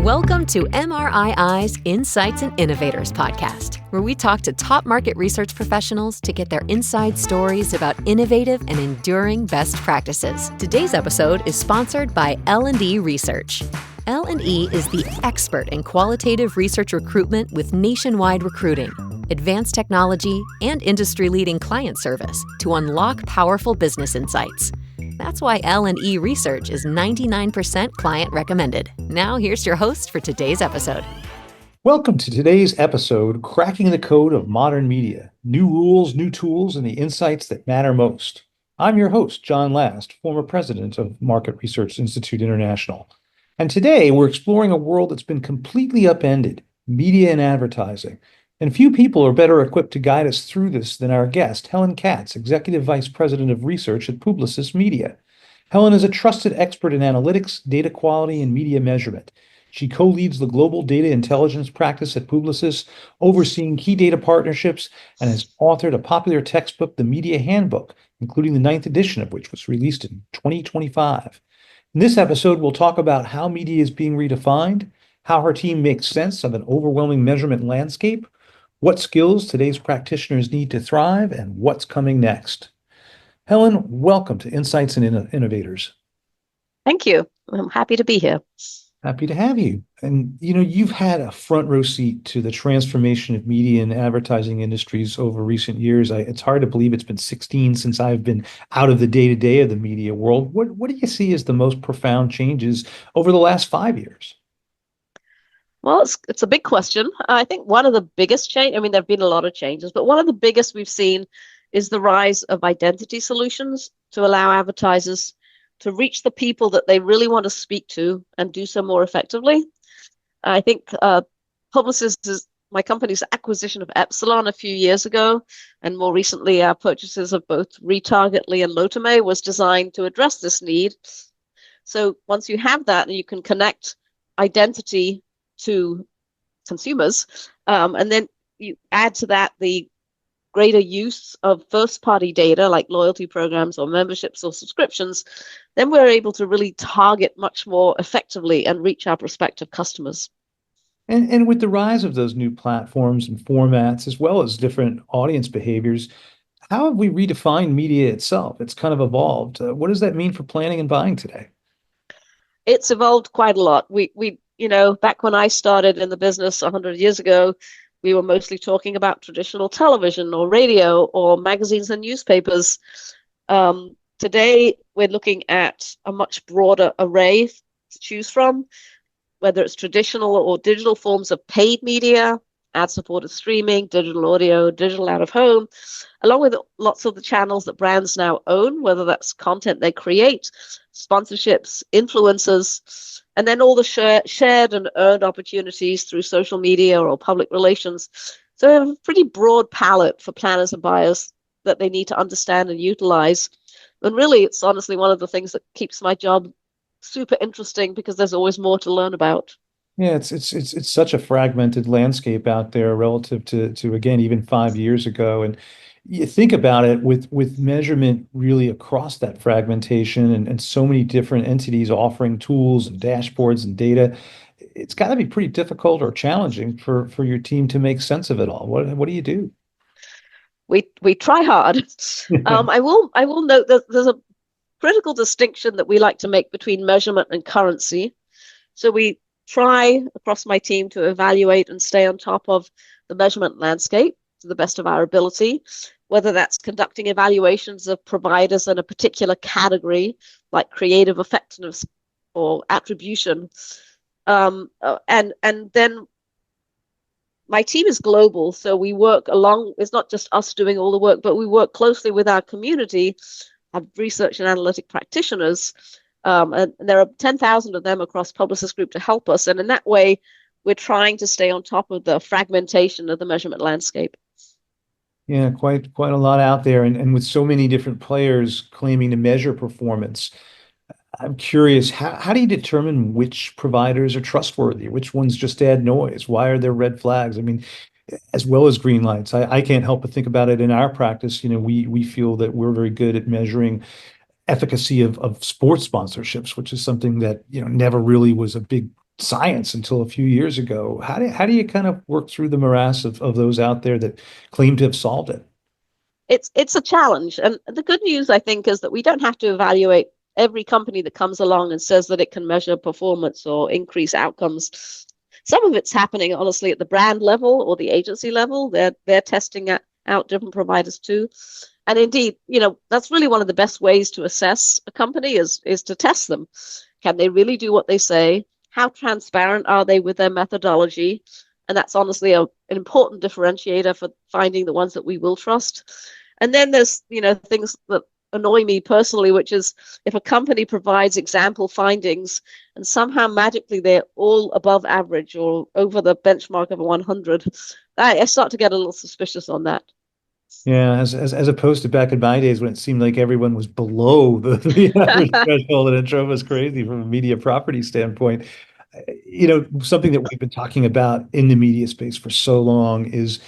Welcome to MRII's Insights and Innovators podcast, where we talk to top market research professionals to get their inside stories about innovative and enduring best practices. Today's episode is sponsored by L&E Research. L&E is the expert in qualitative research recruitment with nationwide recruiting, advanced technology, and industry-leading client service to unlock powerful business insights. That's why L&E Research is 99% client recommended. Now here's your host for today's episode. Welcome to today's episode, Cracking the Code of Modern Media, New Rules, New Tools, and the Insights that Matter Most. I'm your host, John Last, former president of Market Research Institute International. And today we're exploring a world that's been completely upended, media and advertising. And few people are better equipped to guide us through this than our guest, Helen Katz, Executive Vice President of Research at Publicis Media. Helen is a trusted expert in analytics, data quality, and media measurement. She co-leads the global data intelligence practice at Publicis, overseeing key data partnerships, and has authored a popular textbook, The Media Handbook, including the 9th edition of which was released in 2025. In this episode, we'll talk about how media is being redefined, how her team makes sense of an overwhelming measurement landscape, what skills today's practitioners need to thrive, and what's coming next. Helen, welcome to Insights and Innovators. Thank you. I'm happy to be here. Happy to have you. And, you've had a front row seat to the transformation of media and advertising industries over recent years. It's hard to believe it's been 16 since I've been out of the day-to-day of the media world. What do you see as the most profound changes over the last 5 years? Well, it's a big question. I think one of the biggest there have been a lot of changes, but one of the biggest we've seen is the rise of identity solutions to allow advertisers to reach the people that they really want to speak to and do so more effectively. I think Publicis is my company's acquisition of Epsilon a few years ago, and more recently our purchases of both Retargetly and Lotame was designed to address this need. So once you have that, and you can connect identity to consumers, and then you add to that the greater use of first-party data like loyalty programs or memberships or subscriptions, then we're able to really target much more effectively and reach our prospective customers. And with the rise of those new platforms and formats, as well as different audience behaviors, how have we redefined media itself? It's kind of evolved. What does that mean for planning and buying today? It's evolved quite a lot. We back when I started in the business 100 years ago, we were mostly talking about traditional television or radio or magazines and newspapers. Today, we're looking at a much broader array to choose from, whether it's traditional or digital forms of paid media, ad-supported streaming, digital audio, digital out-of-home, along with lots of the channels that brands now own, whether that's content they create, sponsorships, influencers, and then all the shared and earned opportunities through social media or public relations. So we have a pretty broad palette for planners and buyers that they need to understand and utilize. And really, it's honestly one of the things that keeps my job super interesting because there's always more to learn about. Yeah, it's such a fragmented landscape out there relative to again, even 5 years ago. And you think about it with measurement really across that fragmentation and so many different entities offering tools and dashboards and data, it's got to be pretty difficult or challenging for your team to make sense of it all. What do you do? We try hard. I will note that there's a critical distinction that we like to make between measurement and currency. So we try across my team to evaluate and stay on top of the measurement landscape to the best of our ability, whether that's conducting evaluations of providers in a particular category, like creative effectiveness or attribution. And then my team is global, so we work along, it's not just us doing all the work, but we work closely with our community of research and analytic practitioners. And there are 10,000 of them across Publicis Group to help us. And in that way, we're trying to stay on top of the fragmentation of the measurement landscape. Yeah, quite a lot out there. And with so many different players claiming to measure performance, I'm curious, how do you determine which providers are trustworthy? Which ones just add noise? Why are there red flags? As well as green lights. I can't help but think about it in our practice. We feel that we're very good at measuring efficacy of sports sponsorships, which is something that never really was a big science until a few years ago. How do you kind of work through the morass of those out there that claim to have solved it? It's a challenge. And the good news, I think, is that we don't have to evaluate every company that comes along and says that it can measure performance or increase outcomes. Some of it's happening, honestly, at the brand level or the agency level. They're testing out different providers too. And indeed, that's really one of the best ways to assess a company is to test them. Can they really do what they say? How transparent are they with their methodology? And that's honestly an important differentiator for finding the ones that we will trust. And then there's, things that annoy me personally, which is if a company provides example findings and somehow magically they're all above average or over the benchmark of 100, I start to get a little suspicious on that. Yeah, as opposed to back in my days when it seemed like everyone was below the average threshold, and it drove us crazy from a media property standpoint. Something that we've been talking about in the media space for so long is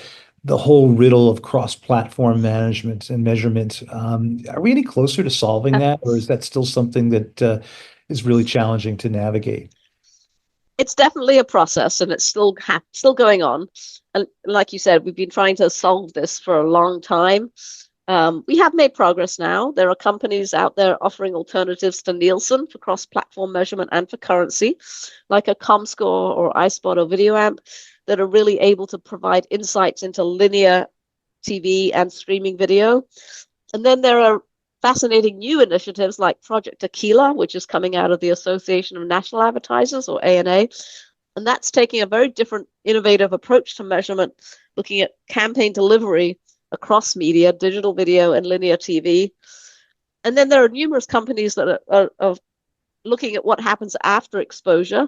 the whole riddle of cross-platform management and measurement. Are we any closer to solving that, or is that still something that is really challenging to navigate? It's definitely a process, and it's still going on. And like you said, we've been trying to solve this for a long time. We have made progress now. There are companies out there offering alternatives to Nielsen for cross-platform measurement and for currency, like a ComScore or iSpot or VideoAmp, that are really able to provide insights into linear TV and streaming video. And then there are fascinating new initiatives like Project Aquila, which is coming out of the Association of National Advertisers, or ANA. And that's taking a very different, innovative approach to measurement, looking at campaign delivery across media, digital video, and linear TV. And then there are numerous companies that are looking at what happens after exposure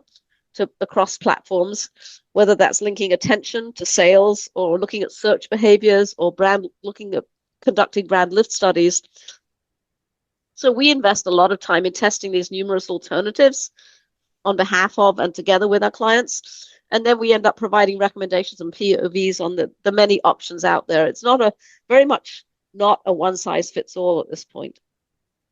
to across platforms, whether that's linking attention to sales or looking at search behaviors or looking at conducting brand lift studies. So we invest a lot of time in testing these numerous alternatives on behalf of and together with our clients. And then we end up providing recommendations and POVs on the many options out there. It's very much not a one size fits all at this point.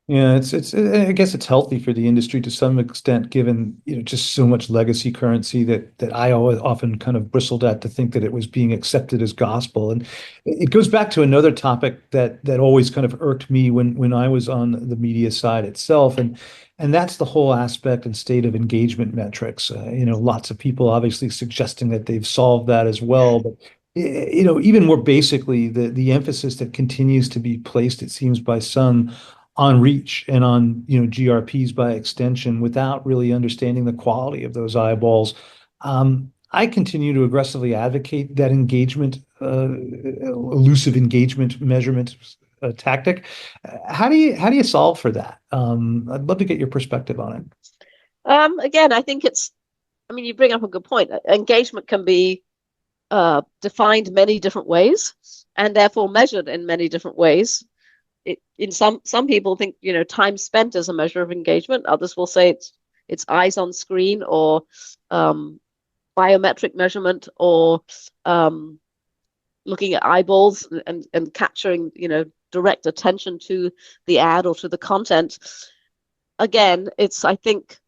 Yeah, I guess it's healthy for the industry to some extent, given, just so much legacy currency that I always often kind of bristled at to think that it was being accepted as gospel. And it goes back to another topic that always kind of irked me when I was on the media side itself. And that's the whole aspect and state of engagement metrics. Lots of people obviously suggesting that they've solved that as well. But even more basically, the emphasis that continues to be placed, it seems, by some on reach and on GRPs by extension without really understanding the quality of those eyeballs. I continue to aggressively advocate that engagement, elusive engagement measurement tactic. How do you solve for that? I'd love to get your perspective on it. Again, I think you bring up a good point. Engagement can be defined many different ways and therefore measured in many different ways. Some people think time spent is a measure of engagement. Others will say it's eyes on screen or biometric measurement or looking at eyeballs and capturing direct attention to the ad or to the content. Again, it's, I think,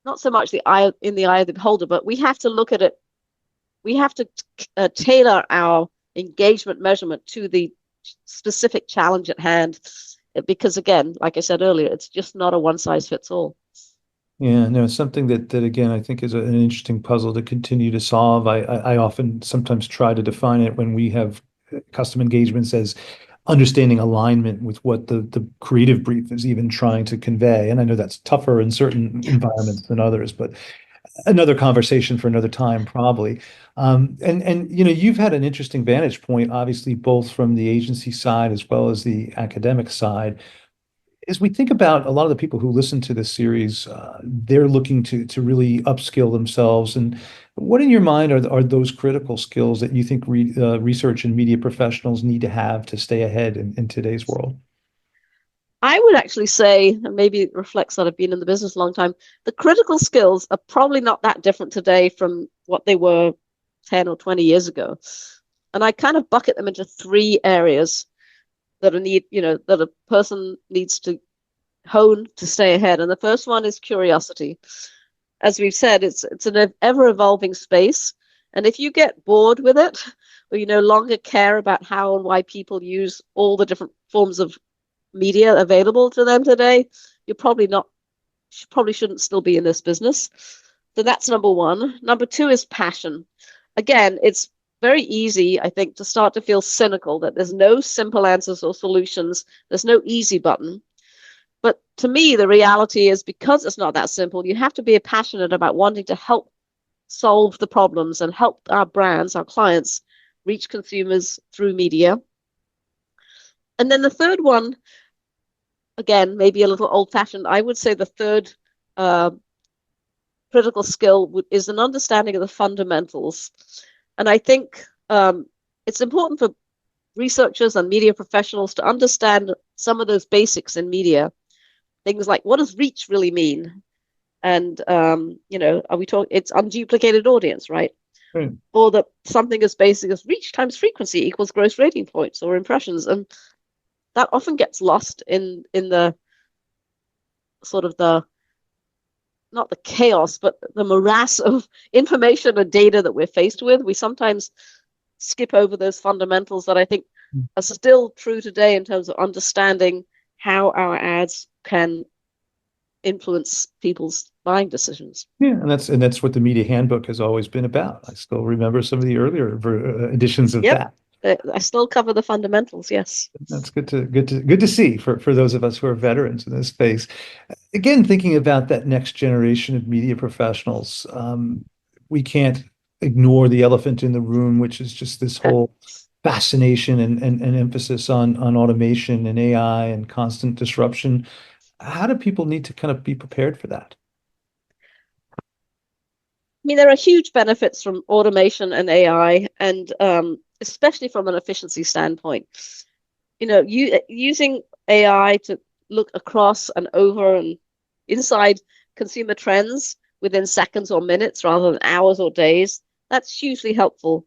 not so much the eye in the eye of the beholder, but we have to look at it. We have to tailor our engagement measurement to the specific challenge at hand, because again, like I said earlier, it's just not a one size fits all. Yeah, no, something that again I think is an interesting puzzle to continue to solve. I often sometimes try to define it when we have custom engagements as understanding alignment with what the creative brief is even trying to convey. And I know that's tougher in certain environments than others, but another conversation for another time, probably. And you've had an interesting vantage point, obviously, both from the agency side as well as the academic side. As we think about a lot of the people who listen to this series, they're looking to really upskill themselves. And what in your mind are those critical skills that you think research and media professionals need to have to stay ahead in today's world? I would actually say, and maybe it reflects that I've been in the business a long time, the critical skills are probably not that different today from what they were 10 or 20 years ago. And I kind of bucket them into three areas that that a person needs to hone to stay ahead. And the first one is curiosity. as we've said, it's an ever evolving space. And if you get bored with it, or you no longer care about how and why people use all the different forms of media available to them today, you're probably shouldn't still be in this business. So that's number one. Number two is passion. Again, it's very easy, I think, to start to feel cynical that there's no simple answers or solutions. There's no easy button. But to me, the reality is because it's not that simple, you have to be passionate about wanting to help solve the problems and help our brands, our clients, reach consumers through media. And then the third one, again, maybe a little old-fashioned, I would say the third critical skill is an understanding of the fundamentals. And I think it's important for researchers and media professionals to understand some of those basics in media. Things like, what does reach really mean? And, are we talking, it's unduplicated audience, right? Right. Or that something as basic as reach times frequency equals gross rating points or impressions. And that often gets lost in the sort of not the chaos, but the morass of information and data that we're faced with. We sometimes skip over those fundamentals that I think are still true today in terms of understanding how our ads can influence people's buying decisions. Yeah, and that's what the media handbook has always been about. I still remember some of the earlier editions of that. I still cover the fundamentals. Yes, that's good to see for those of us who are veterans in this space. Again, thinking about that next generation of media professionals, we can't ignore the elephant in the room, which is just this whole fascination and emphasis on automation and AI and constant disruption. How do people need to kind of be prepared for that? I mean, there are huge benefits from automation and AI, and especially from an efficiency standpoint. Using AI to look across and over and inside consumer trends within seconds or minutes rather than hours or days, that's hugely helpful.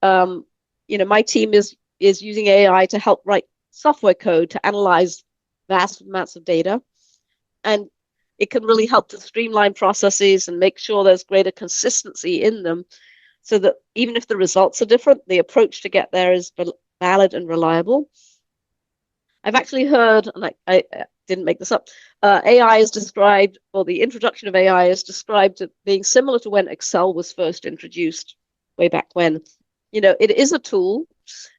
My team is using AI to help write software code to analyze vast amounts of data. And it can really help to streamline processes and make sure there's greater consistency in them so that even if the results are different, the approach to get there is valid and reliable. I've actually heard, and I didn't make this up, AI is described, or the introduction of AI is described as being similar to when Excel was first introduced way back when. It is a tool,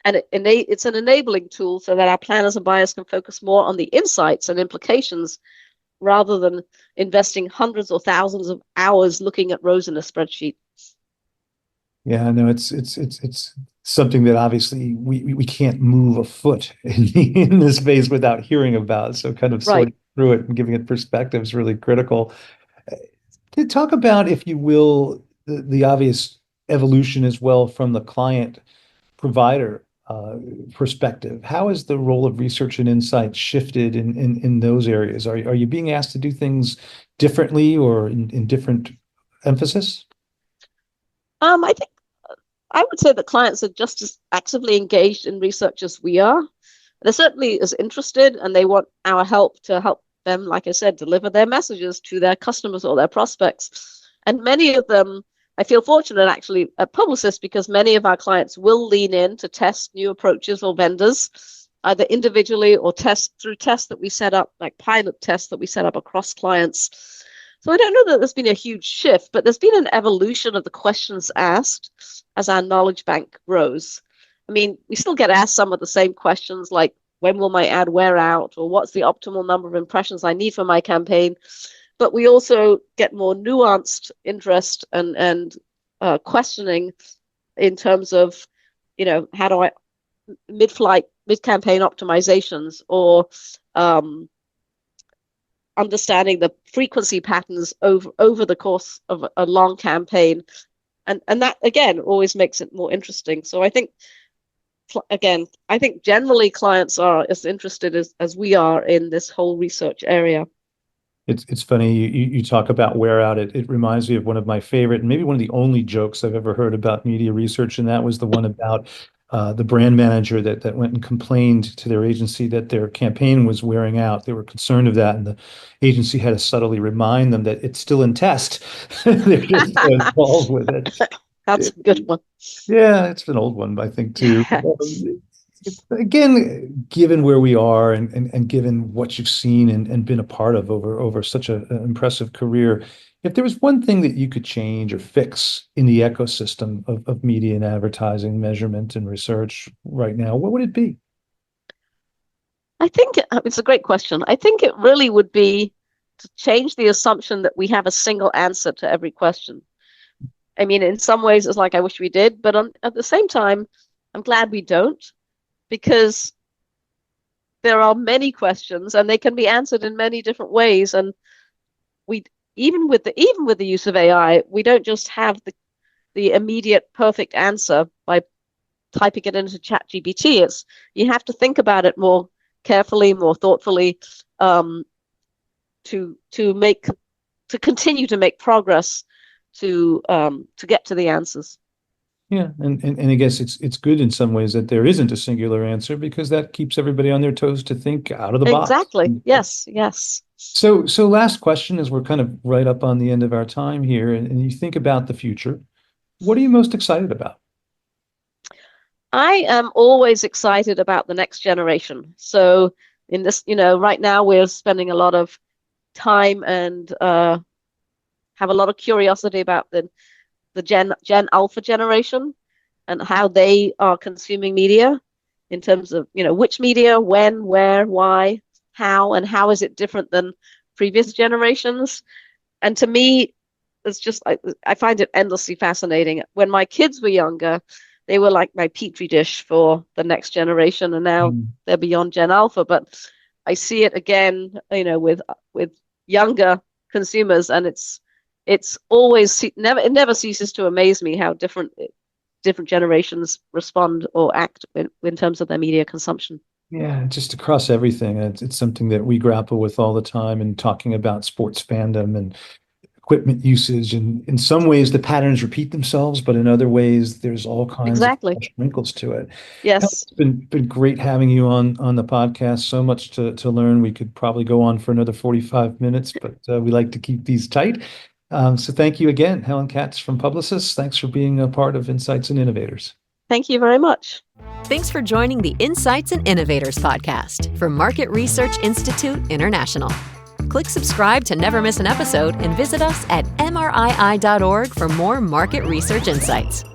and it's an enabling tool so that our planners and buyers can focus more on the insights and implications rather than investing hundreds or thousands of hours looking at rows in a spreadsheet. Yeah, no, it's something that obviously we can't move a foot in this space without hearing about. So kind of sorting through it and giving it perspective is really critical. To talk about, if you will, the obvious evolution as well from the client provider perspective. How has the role of research and insight shifted in those areas? Are you being asked to do things differently or in different emphasis? I think I would say that clients are just as actively engaged in research as we are. They're certainly as interested, and they want our help to help them, like I said, deliver their messages to their customers or their prospects. And many of them, I feel fortunate actually at Publicis, because many of our clients will lean in to test new approaches or vendors, either individually or through tests that we set up, like pilot tests that we set up across clients. So I don't know that there's been a huge shift, but there's been an evolution of the questions asked as our knowledge bank grows. I mean, we still get asked some of the same questions like, when will my ad wear out? Or what's the optimal number of impressions I need for my campaign? But we also get more nuanced interest and questioning in terms of, how do I mid-campaign optimizations, or understanding the frequency patterns over the course of a long campaign. And that, again, always makes it more interesting. So I think generally clients are as interested as we are in this whole research area. It's funny you talk about wear out. It reminds me of one of my favorite, and maybe one of the only jokes I've ever heard about media research, and that was the one about the brand manager that went and complained to their agency that their campaign was wearing out. They were concerned of that, and the agency had to subtly remind them that it's still in test. They're just so involved with it. That's a good one. Yeah, it's an old one, I think, too. Yes. Again, given where we are and given what you've seen and been a part of over such an impressive career, if there was one thing that you could change or fix in the ecosystem of media and advertising measurement and research right now, what would it be? I think it's a great question. I think it really would be to change the assumption that we have a single answer to every question. I mean, in some ways, it's like I wish we did, but at the same time, I'm glad we don't, because there are many questions and they can be answered in many different ways. And we even with the use of AI, we don't just have the immediate perfect answer by typing it into ChatGPT. You have to think about it more carefully, more thoughtfully, to continue to make progress to get to the answers. Yeah, and I guess it's good in some ways that there isn't a singular answer, because that keeps everybody on their toes to think out of the box. Exactly. Yes. Yes. So last question, as we're kind of right up on the end of our time here, and you think about the future, what are you most excited about? I am always excited about the next generation. So in this, right now we're spending a lot of time and have a lot of curiosity about the Gen Alpha generation and how they are consuming media in terms of, which media, when, where, why, how, and how is it different than previous generations. And to me, it's just, I find it endlessly fascinating. When my kids were younger, they were like my petri dish for the next generation, and now they're beyond Gen Alpha. But I see it again, with younger consumers, and it's always it never ceases to amaze me how different generations respond or act in terms of their media consumption. Yeah, just across everything. It's something that we grapple with all the time, and talking about sports fandom and equipment usage. And in some ways, the patterns repeat themselves, but in other ways, there's all kinds of wrinkles to it. Yes. It's been great having you on the podcast. So much to learn. We could probably go on for another 45 minutes, but we like to keep these tight. So thank you again, Helen Katz from Publicis. Thanks for being a part of Insights and Innovators. Thank you very much. Thanks for joining the Insights and Innovators podcast from Market Research Institute International. Click subscribe to never miss an episode and visit us at mrii.org for more market research insights.